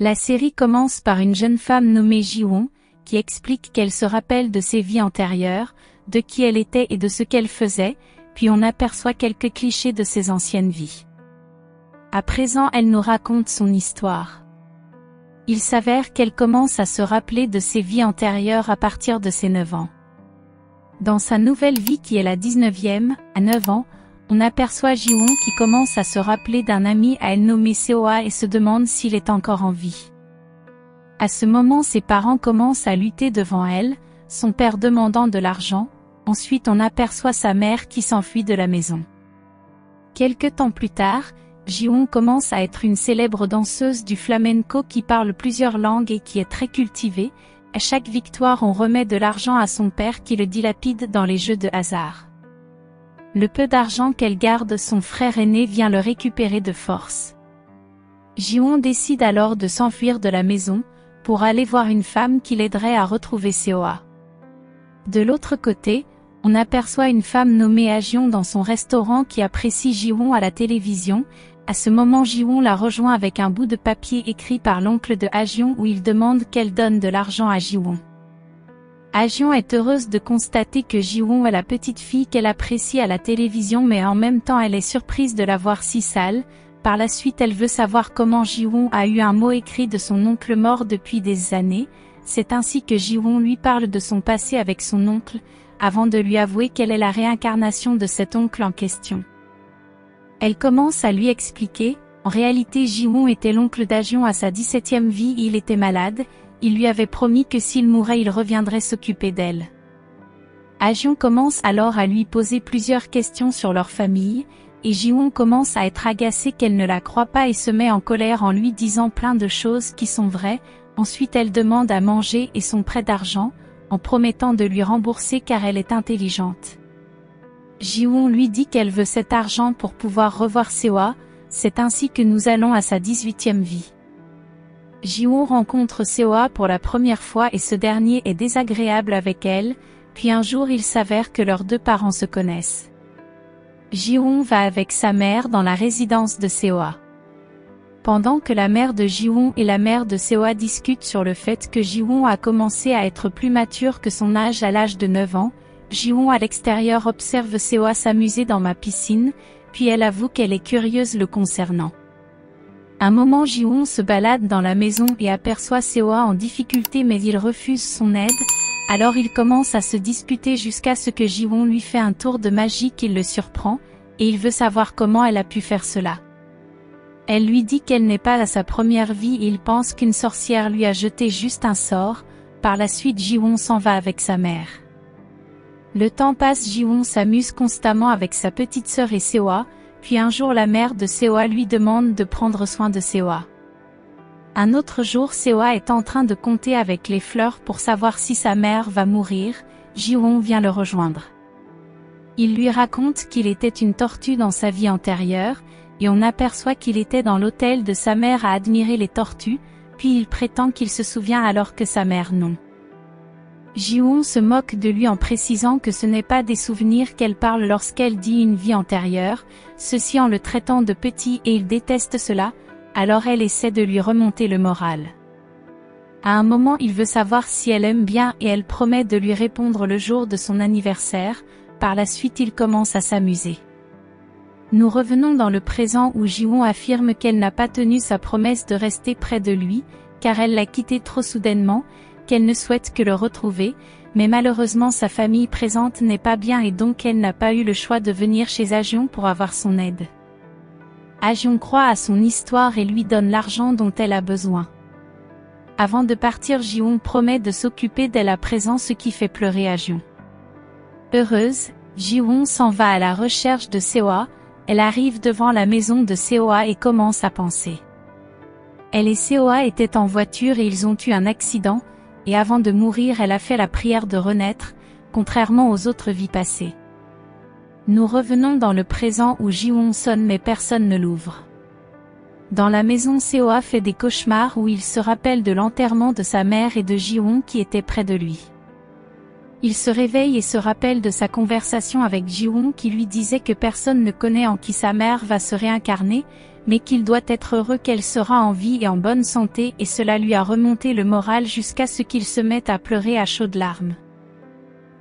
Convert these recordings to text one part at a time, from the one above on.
La série commence par une jeune femme nommée Ji-won, qui explique qu'elle se rappelle de ses vies antérieures, de qui elle était et de ce qu'elle faisait, puis on aperçoit quelques clichés de ses anciennes vies. À présent, elle nous raconte son histoire. Il s'avère qu'elle commence à se rappeler de ses vies antérieures à partir de ses 9 ans. Dans sa nouvelle vie qui est la 19e, à 9 ans, on aperçoit Ji-won qui commence à se rappeler d'un ami à elle nommé Seo-ah et se demande s'il est encore en vie. À ce moment, ses parents commencent à lutter devant elle, son père demandant de l'argent, ensuite on aperçoit sa mère qui s'enfuit de la maison. Quelque temps plus tard, Ji-won commence à être une célèbre danseuse du flamenco qui parle plusieurs langues et qui est très cultivée. À chaque victoire on remet de l'argent à son père qui le dilapide dans les jeux de hasard. Le peu d'argent qu'elle garde, son frère aîné vient le récupérer de force. Ji-won décide alors de s'enfuir de la maison, pour aller voir une femme qui l'aiderait à retrouver Seo-ah. De l'autre côté, on aperçoit une femme nommée Ha-jeon dans son restaurant qui apprécie Ji-won à la télévision. À ce moment, Ji-won la rejoint avec un bout de papier écrit par l'oncle de Ha-jeon où il demande qu'elle donne de l'argent à Ji-won. Ha-jeon est heureuse de constater que Ji-won est la petite fille qu'elle apprécie à la télévision, mais en même temps elle est surprise de la voir si sale. Par la suite, elle veut savoir comment Ji-won a eu un mot écrit de son oncle mort depuis des années. C'est ainsi que Ji-won lui parle de son passé avec son oncle, avant de lui avouer qu'elle est la réincarnation de cet oncle en question. Elle commence à lui expliquer, en réalité Ji-won était l'oncle d'Ha-jeon à sa 17e vie, il était malade, il lui avait promis que s'il mourait il reviendrait s'occuper d'elle. Ha-jeon commence alors à lui poser plusieurs questions sur leur famille, et Ji-won commence à être agacée qu'elle ne la croit pas et se met en colère en lui disant plein de choses qui sont vraies. Ensuite elle demande à manger et son prêt d'argent, en promettant de lui rembourser car elle est intelligente. Ji-won lui dit qu'elle veut cet argent pour pouvoir revoir Seo-ah, c'est ainsi que nous allons à sa 18e vie. Ji-won rencontre Seo-ah pour la première fois et ce dernier est désagréable avec elle, puis un jour il s'avère que leurs deux parents se connaissent. Ji-won va avec sa mère dans la résidence de Seo-ah. Pendant que la mère de Ji-won et la mère de Seo-ah discutent sur le fait que Ji-won a commencé à être plus mature que son âge à l'âge de 9 ans, Ji-won à l'extérieur observe Seo-ah s'amuser dans ma piscine, puis elle avoue qu'elle est curieuse le concernant. Un moment Ji-won se balade dans la maison et aperçoit Seo-ah en difficulté mais il refuse son aide, alors ils commencent à se disputer jusqu'à ce que Ji-won lui fait un tour de magie qui le surprend, et il veut savoir comment elle a pu faire cela. Elle lui dit qu'elle n'est pas à sa première vie et il pense qu'une sorcière lui a jeté juste un sort. Par la suite Ji-won s'en va avec sa mère. Le temps passe, Ji-won s'amuse constamment avec sa petite sœur et Seo-ah, puis un jour la mère de Seo-ah lui demande de prendre soin de Seo-ah. Un autre jour Seo-ah est en train de compter avec les fleurs pour savoir si sa mère va mourir, Ji-won vient le rejoindre. Il lui raconte qu'il était une tortue dans sa vie antérieure, et on aperçoit qu'il était dans l'hôtel de sa mère à admirer les tortues, puis il prétend qu'il se souvient alors que sa mère non. Ji-won se moque de lui en précisant que ce n'est pas des souvenirs qu'elle parle lorsqu'elle dit une vie antérieure, ceci en le traitant de petit et il déteste cela, alors elle essaie de lui remonter le moral. À un moment il veut savoir si elle aime bien et elle promet de lui répondre le jour de son anniversaire, par la suite il commence à s'amuser. Nous revenons dans le présent où Ji-won affirme qu'elle n'a pas tenu sa promesse de rester près de lui, car elle l'a quitté trop soudainement, qu'elle ne souhaite que le retrouver, mais malheureusement sa famille présente n'est pas bien et donc elle n'a pas eu le choix de venir chez Ha-jeon pour avoir son aide. Ha-jeon croit à son histoire et lui donne l'argent dont elle a besoin. Avant de partir Ji-won promet de s'occuper d'elle à présent, ce qui fait pleurer Ha-jeon. Heureuse, Ji-won s'en va à la recherche de Seo-ah. Elle arrive devant la maison de Seo-ah et commence à penser. Elle et Seo-ah étaient en voiture et ils ont eu un accident, et avant de mourir elle a fait la prière de renaître, contrairement aux autres vies passées. Nous revenons dans le présent où Ji-won sonne mais personne ne l'ouvre. Dans la maison Seo-ah fait des cauchemars où il se rappelle de l'enterrement de sa mère et de Ji-won qui était près de lui. Il se réveille et se rappelle de sa conversation avec Ji-won qui lui disait que personne ne connaît en qui sa mère va se réincarner, mais qu'il doit être heureux qu'elle sera en vie et en bonne santé, et cela lui a remonté le moral jusqu'à ce qu'il se mette à pleurer à chaudes larmes.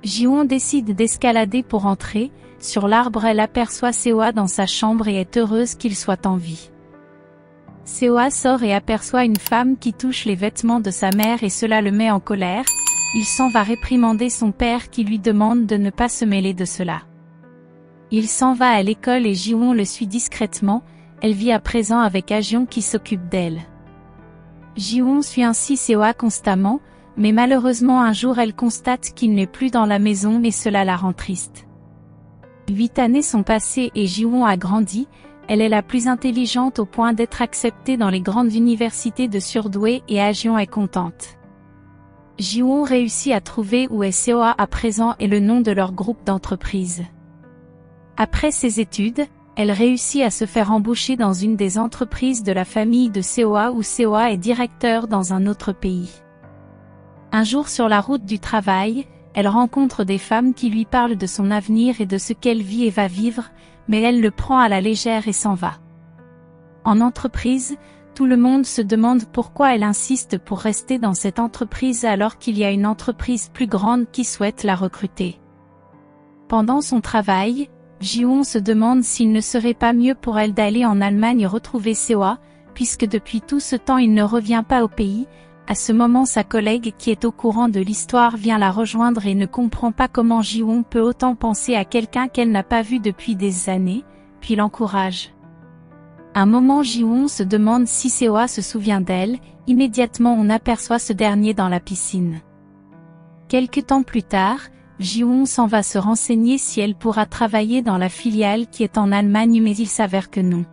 Ji-won décide d'escalader pour entrer. Sur l'arbre, elle aperçoit Seo dans sa chambre et est heureuse qu'il soit en vie. Seo sort et aperçoit une femme qui touche les vêtements de sa mère et cela le met en colère. Il s'en va réprimander son père qui lui demande de ne pas se mêler de cela. Il s'en va à l'école et Ji-won le suit discrètement. Elle vit à présent avec Ajeon qui s'occupe d'elle. Ji-won suit ainsi Seo constamment, mais malheureusement un jour elle constate qu'il n'est plus dans la maison et cela la rend triste. 8 années sont passées et Ji-won a grandi. Elle est la plus intelligente au point d'être acceptée dans les grandes universités de surdoués et Ajeon est contente. Ji-won réussit à trouver où est Seo à présent et le nom de leur groupe d'entreprise. Après ses études, elle réussit à se faire embaucher dans une des entreprises de la famille de Seo où Seo est directeur dans un autre pays. Un jour sur la route du travail, elle rencontre des femmes qui lui parlent de son avenir et de ce qu'elle vit et va vivre, mais elle le prend à la légère et s'en va. En entreprise, tout le monde se demande pourquoi elle insiste pour rester dans cette entreprise alors qu'il y a une entreprise plus grande qui souhaite la recruter. Pendant son travail, Ji-won se demande s'il ne serait pas mieux pour elle d'aller en Allemagne retrouver Seo, puisque depuis tout ce temps il ne revient pas au pays. À ce moment sa collègue qui est au courant de l'histoire vient la rejoindre et ne comprend pas comment Ji-won peut autant penser à quelqu'un qu'elle n'a pas vu depuis des années, puis l'encourage. Un moment Ji-won se demande si Seo se souvient d'elle, immédiatement on aperçoit ce dernier dans la piscine. Quelque temps plus tard, Ji-won s'en va se renseigner si elle pourra travailler dans la filiale qui est en Allemagne mais il s'avère que non.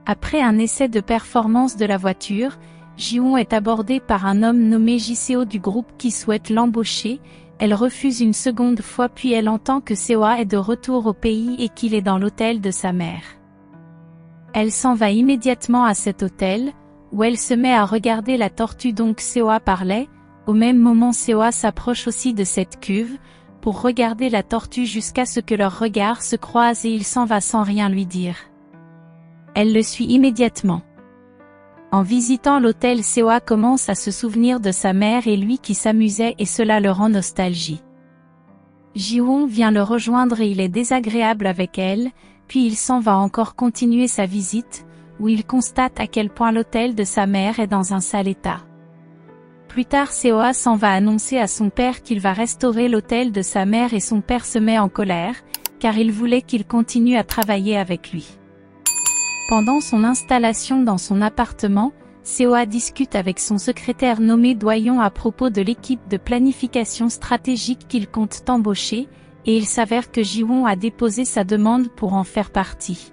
Après un essai de performance de la voiture, Ji-won est abordée par un homme nommé Ji-seo du groupe qui souhaite l'embaucher. Elle refuse une seconde fois puis elle entend que Seo est de retour au pays et qu'il est dans l'hôtel de sa mère. Elle s'en va immédiatement à cet hôtel, où elle se met à regarder la tortue dont Seo parlait. Au même moment Seo s'approche aussi de cette cuve, pour regarder la tortue jusqu'à ce que leurs regards se croisent et il s'en va sans rien lui dire. Elle le suit immédiatement. En visitant l'hôtel Seo commence à se souvenir de sa mère et lui qui s'amusait et cela le rend nostalgie. Ji-won vient le rejoindre et il est désagréable avec elle, puis il s'en va encore continuer sa visite, où il constate à quel point l'hôtel de sa mère est dans un sale état. Plus tard Seo s'en va annoncer à son père qu'il va restaurer l'hôtel de sa mère et son père se met en colère, car il voulait qu'il continue à travailler avec lui. Pendant son installation dans son appartement, Seo discute avec son secrétaire nommé Doyon à propos de l'équipe de planification stratégique qu'il compte embaucher, et il s'avère que Ji-won a déposé sa demande pour en faire partie.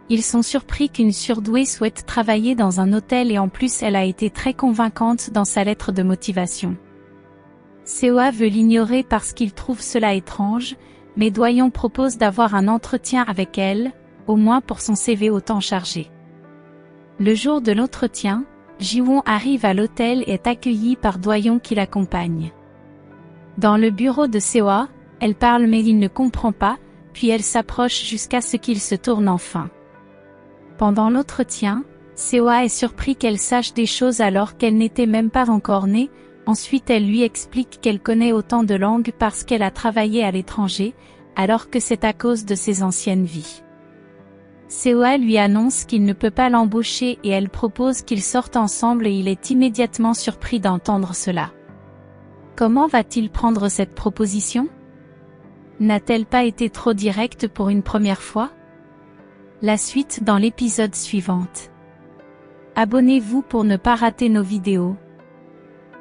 Ils sont surpris qu'une surdouée souhaite travailler dans un hôtel et en plus elle a été très convaincante dans sa lettre de motivation. Seo veut l'ignorer parce qu'il trouve cela étrange, mais Doyon propose d'avoir un entretien avec elle, au moins pour son CV autant chargé. Le jour de l'entretien, Ji-won arrive à l'hôtel et est accueilli par Doyon qui l'accompagne. Dans le bureau de Seo, elle parle mais il ne comprend pas, puis elle s'approche jusqu'à ce qu'il se tourne enfin. Pendant l'entretien, Seo est surpris qu'elle sache des choses alors qu'elle n'était même pas encore née. Ensuite elle lui explique qu'elle connaît autant de langues parce qu'elle a travaillé à l'étranger, alors que c'est à cause de ses anciennes vies. Seo lui annonce qu'il ne peut pas l'embaucher et elle propose qu'ils sortent ensemble et il est immédiatement surpris d'entendre cela. Comment va-t-il prendre cette proposition? N'a-t-elle pas été trop directe pour une première fois? La suite dans l'épisode suivant. Abonnez-vous pour ne pas rater nos vidéos.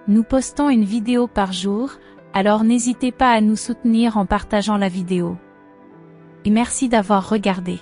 Nous postons une vidéo par jour, alors n'hésitez pas à nous soutenir en partageant la vidéo. Et merci d'avoir regardé.